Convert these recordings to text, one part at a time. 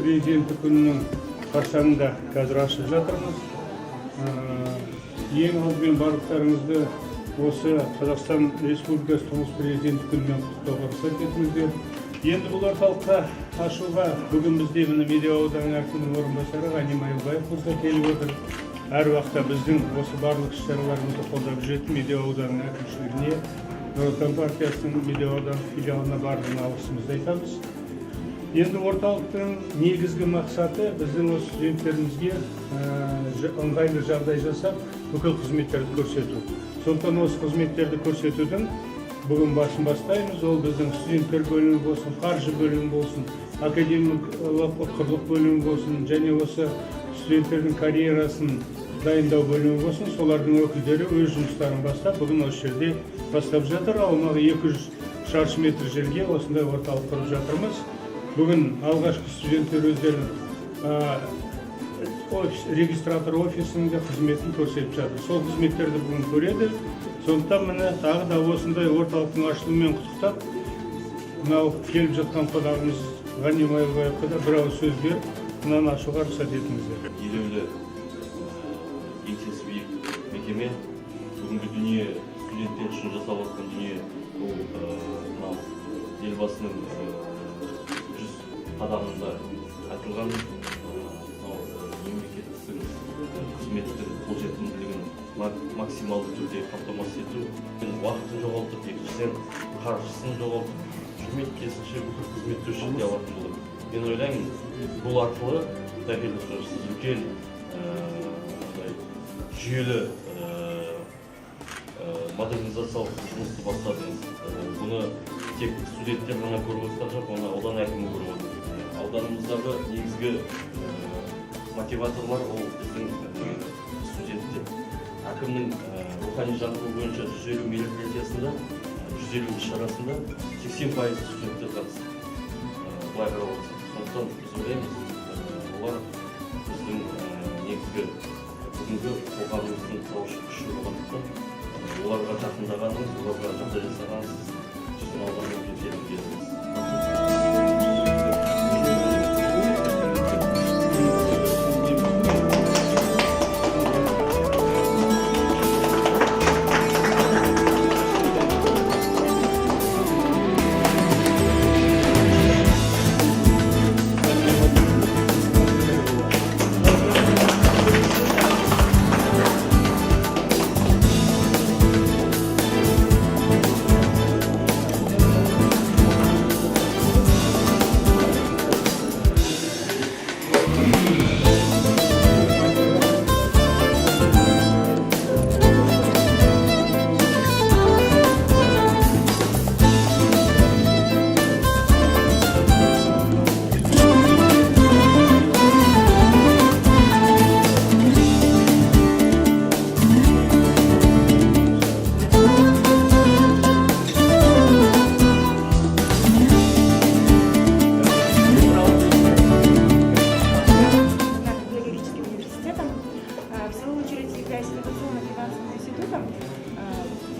президенті күнінің қарсаңында қазір ашып жатырмыз. Ең алдымен барлықтарыңызды осы Қазақстан Республикасы тұңғыш президенті күнімен құттықтауға рұқсат етіңіздер. Енді бұл орталыққа ашуға бүгін бізде медеу ауданының әкімінің орынбасары Ғани Майлыбаев мырза келіп отыр. Әр уақытта біздің осы барлық іс-шараларымызды қолдап жүретін медеу ауданының әкімшілігіне, Нұр Отан партиясының медеу ауданының филиалына барлығына алғысымызды айтамыз. Енді орталықтың негізгі мақсаты біздің осы студенттерімізге ыңғайлы жағдай жасап, бүкіл қызметтерді көрсету. Сондықтан осы қызметтерді көрсетудің бүгін басын бастаймыз. Ол біздің студенттер бөлімі болсын, қаржы бөлімі болсын, академиялық құқықтық бөлімі болсын, және осы студенттердің карьерасын дайындау бөлімі болсын. Солардың өкілдері өз жұмыстарын бастап, бүгін осы жерде бастап жатыр. Аумағы 200 шаршы метр жерге осындай орталық құрып жатырмыз. Бүгін алғашқы студенттер өздерінің регистратор офисінде қызметін көрсетіп жатыр. Сол қызметтерді бүгін көреді. Сондықтан міне тағы да осындай орталықтың ашылуымен құттықтап, мынау келіп жатқан қонағымыз Ғани Майлыбаевқа да бір ауыз сөз беріп, мынаны ашуға рұқсат етіңіздер. Елеулі еңсесі биік мекеме, бүгінгі дүние студенттер үшін жасап жатқан дүние бұл елбасының 100 қадамында айтылған мемлекеттің қызметтің қолжетімділігін максималды түрде қамтамасыз ету, уақытын жоғалтып, екіншіден қаржысын жоғалтып, жүрмейді, керісінше бүкіл қызметті өшірте алатын болады. Мен ойлаймын, бұл арқылы сіз үлкен жүйелі модернизациялық жұмысты бастадыңыз. Бұны тек студенттер ғана көріп отырған жоқ, оны аудан әкімі көріп отыр. Ауданымыздағы негізгі мотиваторлар ол біздің студенттер. Әкімнің рухани жаңғыру бойынша 150 мероприятиясында, 150 іс-шарасында 80% студенттер қатысты. Былай қарап отырсақ, сондықтан біз ойлаймыз, олар біздің негізгі бүгінгі қоғамымыздың сауықшы күші болғандықтан, оларға жақындағаныңыз, оларға жағдай жасағаныңыз біздің ауданның үлкен кезіміз.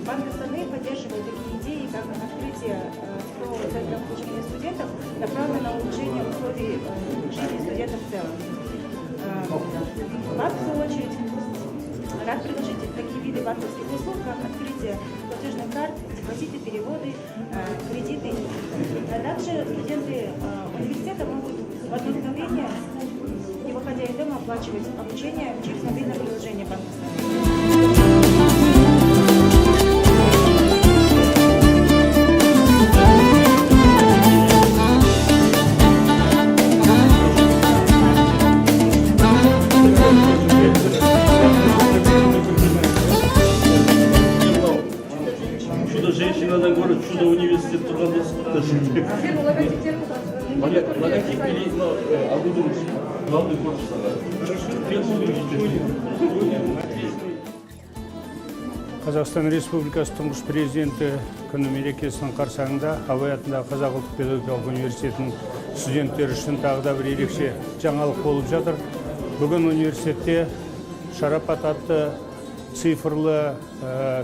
Банк Астаны поддерживает такие идеи, как открытие 100 центров обучения студентов, направленное на улучшение условий жизни студентов в целом. Банк, в свою очередь, рад предложить такие виды банковских услуг, как открытие платежных карт, депозиты, переводы, кредиты. Также студенты университета могут в одно мгновение, не выходя из дома, оплачивать обучение через мобильное приложение Банка Астаны. Женщинадан көрі чудо университет тұрғанда сұхбаттасып. Логотип или Агудың главный корпусаға. Қазақстан Республикасы тұңғыш президенті күні мерекесінің қарсаңында Абай атындағы Қазақ ұлттық педагогикалық университетінің студенттері үшін тағы да бір ерекше жаңалық болып жатыр. Бүгін университетте шарапат атты цифрлы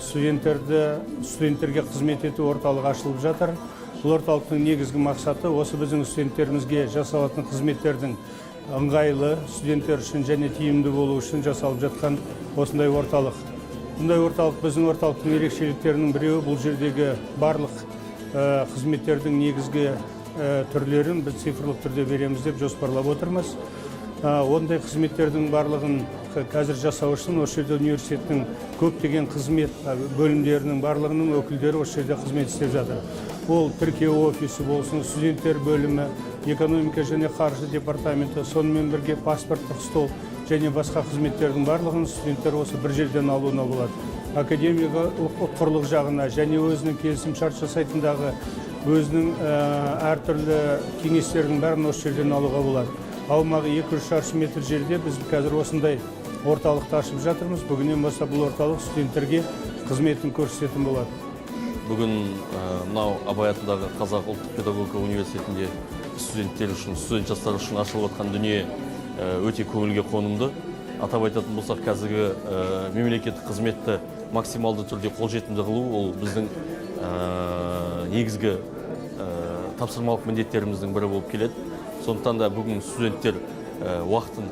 студенттерге қызмет ету орталығы ашылып жатыр. Бұл орталықтың негізгі мақсаты осы біздің студенттерімізге жасалатын қызметтердің ыңғайлы, студенттер үшін және тиімді болу үшін жасалып жатқан осындай орталық. Бұндай орталық біздің орталықтың ерекшеліктерінің біреуі, бұл жердегі барлық қызметтердің негізгі түрлерін біз цифрлық түрде береміз деп жоспарлап отырмыз. Ондай қызметтердің барлығын қазір жасау үшін осы жерде университеттің көптеген қызмет бөлімдерінің барлығының өкілдері осы жерде қызмет істеп жатыр. Ол тіркеу офисі болсын, студенттер бөлімі, экономика және қаржы департаменті, сонымен бірге паспорттық стол және басқа қызметтердің барлығын студенттер осы бір жерден алуына болады. Академиялық ұтқырлық жағына және өзінің келісімшарт жасайтындағы өзінің әртүрлі кеңестердің бәрін осы жерден алуға болады. Аумағы 200 шаршы метр жерде біз қазір осындай орталықты ашып жатырмыз. Бүгіннен бастап бұл орталық студенттерге қызметін көрсететін болады. Бүгін мынау Абай атындағы Қазақ ұлттық педагогика университетінде студенттер үшін, студент жастар үшін ашылып жатқан дүние өте көңілге қонымды. Атап айтатын болсақ, қазіргі мемлекеттік қызметті максималды түрде қолжетімді қылу ол біздің негізгі тапсырмалық міндеттеріміздің бірі болып келеді. Сондықтан да бүгін студенттер уақытын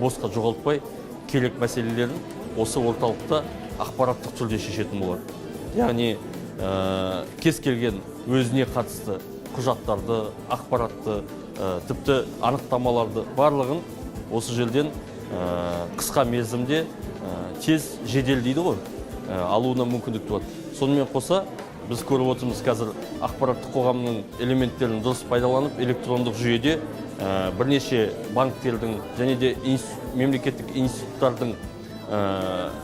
босқа жоғалтпай, керек мәселелерін осы орталықта ақпараттық түрде шешетін болады. Яғни кез келген өзіне қатысты құжаттарды, ақпаратты, тіпті анықтамаларды барлығын осы жерден қысқа мерзімде тез жедел дейді ғой, алуына мүмкіндік туады. Сонымен қоса біз көріп отырмыз, қазір ақпараттық қоғамның элементтерін дұрыс пайдаланып, электрондық жүйеде бірнеше банктердің және де мемлекеттік институттардың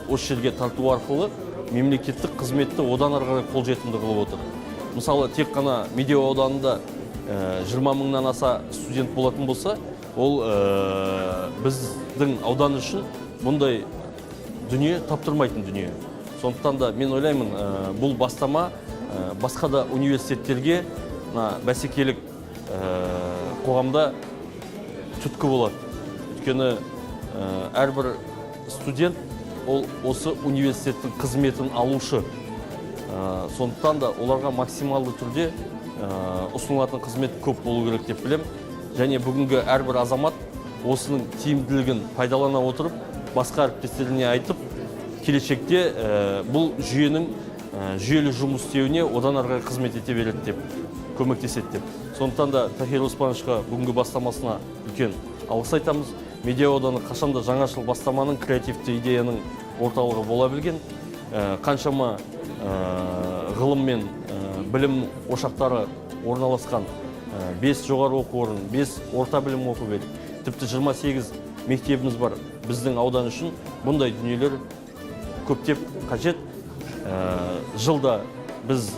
осы жерге тарту арқылы мемлекеттік қызметті одан ары қарай қолжетімді қылып отыр. Мысалы, тек қана Медеу ауданында 20 мыңнан аса студент болатын болса, ол біздің аудан үшін бұндай дүние таптырмайтын дүние. Сондықтан да мен ойлаймын, бұл бастама басқа да университеттерге бәсекелік қоғамда түрткі болады. Өйткені әрбір студент ол осы университеттің қызметін алушы. Сондықтан да оларға максималды түрде ұсынылатын қызмет көп болу керек деп білем. Және бүгінгі әрбір азамат осының тиімділігін пайдалана отырып, басқа әріптестеріне айтып, келешекте бұл жүйенің жүйелі жұмыс істеуіне одан ары қарай қызмет ете береді деп, көмектеседі деп. Сондықтан да Тахир Оспановичқа бүгінгі бастамасына үлкен алғыс айтамыз. Медеу ауданы қашанда жаңашыл бастаманың, креативті идеяның орталығы бола білген. Қаншама ғылым мен білім ошақтары орналасқан 5 жоғары оқу орын, 5 орта білім оқу бел, тіпті 28 мектебіміз бар. Біздің аудан үшін бұндай дүниелер көптеп қажет. Жылда біз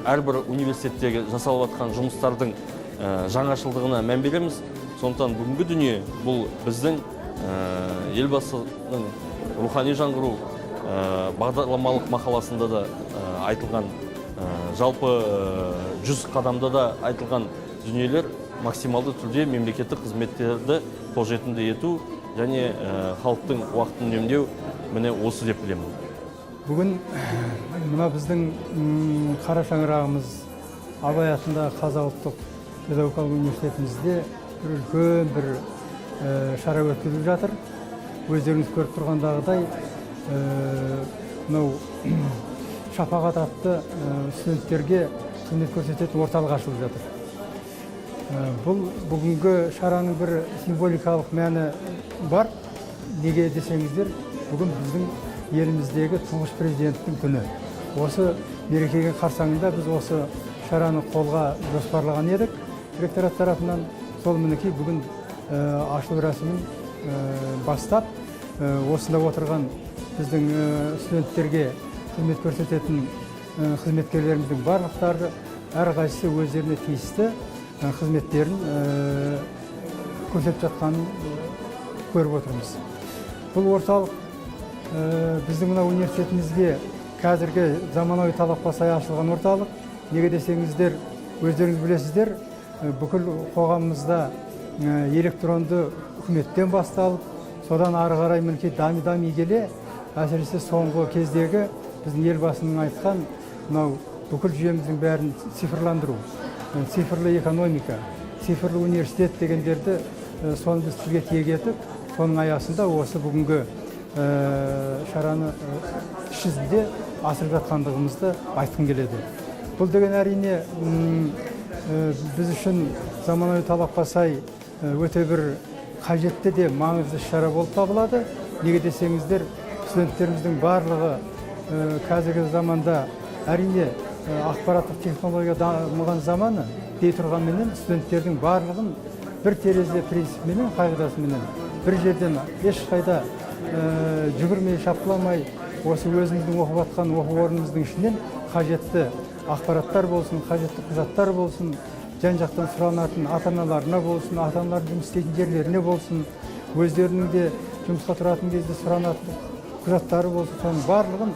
әрбір университеттегі жасалып жатқан жұмыстардың жаңашылдығына мән береміз. Сондықтан бүгінгі дүние бұл біздің елбасының рухани жаңғыру бағдарламалық мақаласында да айтылған, жалпы 100 қадамда да айтылған дүниелер максималды түрде мемлекеттік қызметтерді қолжетімді ету және халықтың уақытын үнемдеу, міне осы деп білемін. Бүгін мына біздің қара шаңырағымыз Абай атындағы Қазақ ұлттық педагогикалық университетімізде үлкен бір шара өткізіліп жатыр. Өздеріңіз көріп тұрғандағыдай, мынау Шапағат атты студенттерге қызмет көрсететін орталық ашылып жатыр. Бұл бүгінгі шараның бір символикалық мәні бар. Неге десеңіздер, бүгін біздің еліміздегі тұңғыш президенттің күні. Осы мерекеге қарсаңында біз осы шараны қолға жоспарлаған едік. Ректорат тарапынан сол мінекей бүгін ашылу рәсімін бастап, осында отырған біздің студенттерге қызмет көрсететін қызметкерлеріміздің барлықтары әрқайсысы өздеріне тиісті қызметтерін көрсетіп жатқанын көріп отырмыз. Бұл орталық біздің мына университетімізге қазіргі заманауи талапқа сай ашылған орталық. Неге десеңіздер, өздеріңіз білесіздер, бүкіл қоғамымызда электронды үкіметтен басталып, содан ары қарай мінекей дами келе, әсіресе соңғы кездегі біздің елбасының айтқан мынау бүкіл жүйеміздің бәрін цифрландыру, цифрлы экономика, цифрлы университет дегендерді соны біз тілге тиек етіп, соның аясында осы бүгінгі шараны іс жүзінде асырып жатқандығымызды айтқым келеді. Бұл деген әрине біз үшін заманауи талапқа сай өте бір қажетті де маңызды шара болып табылады. Неге десеңіздер, студенттеріміздің барлығы қазіргі заманда әрине ақпараттық технология дамыған заманы дей тұрғанменен студенттердің барлығын бір терезе принципіменен, қағидасыменен бір жерден ешқайда жүгірмей, шапқыламай, осы өзіміздің оқып жатқан оқу орнымыздың ішінен қажетті ақпараттар болсын, қажетті құжаттар болсын, жан-жақтан сұранатын ата-аналарына болсын, ата-аналар жұмыс істейтін жерлеріне болсын, өздерінің де жұмысқа тұратын кезде сұранатын құжаттары болсын, соның барлығын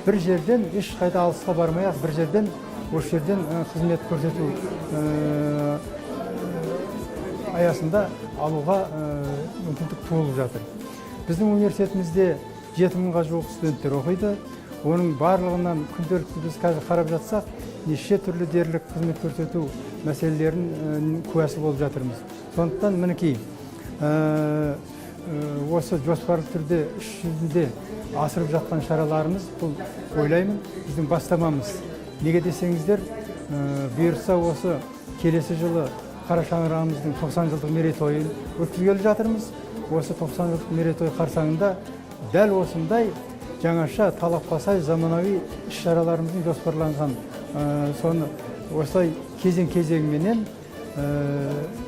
бір жерден ешқайда алысқа бармай-ақ, бір жерден осы жерден қызмет көрсету аясында алуға мүмкіндік туылып жатыр. Біздің университетімізде 7000-ға жуық студенттер оқиды. Оның барлығынан күнделікті біз қазір қарап жатсақ, неше түрлі дерлік қызмет көрсету мәселелерін куәсі болып жатырмыз. Сондықтан мінекей осы жоспарлы түрде іс жүзінде асырып жатқан шараларымыз, бұл ойлаймын біздің бастамамыз. Неге десеңіздер, бұйыртса осы келесі жылы Қара шаңырағымыздың 90 жылдық мерейтойын өткізгелі жатырмыз. Осы 90 жылдық мерейтой қарсаңында дәл осындай жаңаша талапқа сай заманауи іс-шараларымыздың жоспарланған, соны осылай кезең-кезеңменен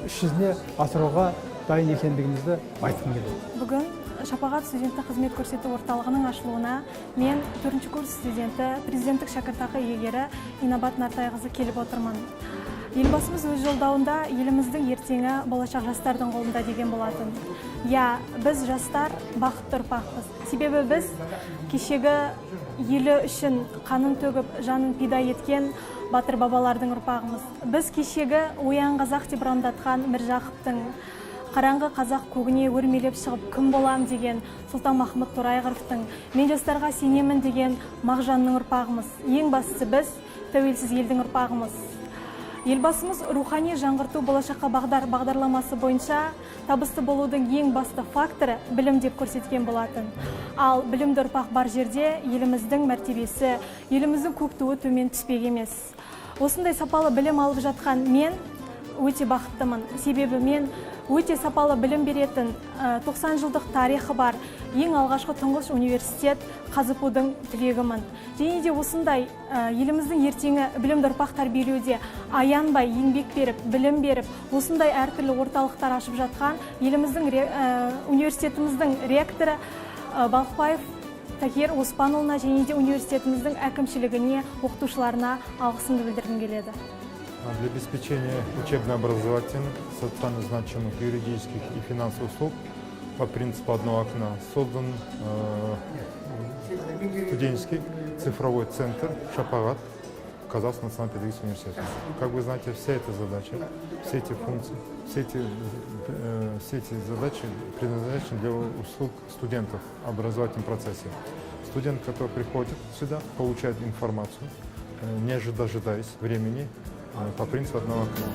іс жүзіне асыруға дайын екендігімізді айтқым келеді. Бүгін Шапағат студенттік қызмет көрсету орталығының ашылуына мен 4-ші курс студенті, президенттік шәкіртақы иегері Инабат Нартайқызы келіп отырмын. Елбасымыз өз жолдауында еліміздің ертеңі болашақ жастардың қолында деген болатын. Біз жастар бақытты ұрпақпыз. Себебі біз кешегі елі үшін қанын төгіп, жанын пида еткен батыр бабалардың ұрпағымыз. Біз кешегі оян қазақ деп ұрандатқан Міржақыптың, қараңғы қазақ көгіне өрмелеп шығып кім болам деген Сұлтанмахмұт Торайғыровтың, мен жастарға сенемін деген Мағжанның ұрпағымыз. Ең бастысы біз тәуелсіз елдің ұрпағымыз. Елбасымыз рухани жаңғырту болашаққа бағдарламасы бойынша табысты болудың ең басты факторы білім деп көрсеткен болатын. Ал білімді ұрпақ бар жерде еліміздің мәртебесі, еліміздің көк туы төмен түспек емес. Осындай сапалы білім алып жатқан мен өте бақыттымын. Себебі мен өте сапалы білім беретін 90 жылдық тарихы бар ең алғашқы тұңғыш университет қазыпудың түлегімін. Және де осындай еліміздің ертеңі білімді ұрпақ тәрбиелеуде аянбай еңбек беріп, білім беріп, осындай әртүрлі орталықтар ашып жатқан еліміздің университетіміздің ректоры Балықбаев Такер Оспанұлына және де университетіміздің әкімшілігіне, оқытушыларына алғысымды білдіргім келеді. Для обеспечения учебно-образовательных, социально значимых юридических и финансовых услуг по принципу одного окна создан студенческий цифровой центр «Шапағат» Казахстанского национального педагогического университета. Как вы знаете, вся эта задача, все эти функции, все эти задачи предназначены для услуг студентов в образовательном процессе. Студент, который приходит сюда, получает информацию, не дожидаясь времени, по принципу одного окна.